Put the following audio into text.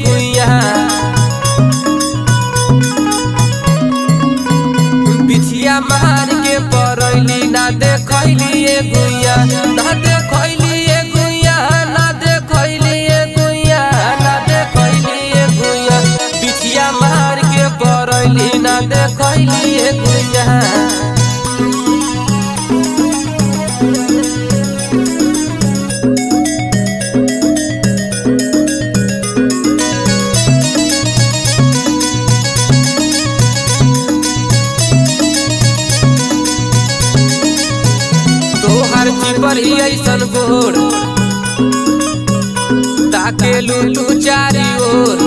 गुइया बिछिया मार के परैली ना देखैली गुइया ना देखैली गुइया ना देखैली गुइया ना देखैली गुइया बिछिया मार के परैली ना देखैली गुइया। तोहर चिपर ही ऐसन गोर ताके लू तू चारी ओर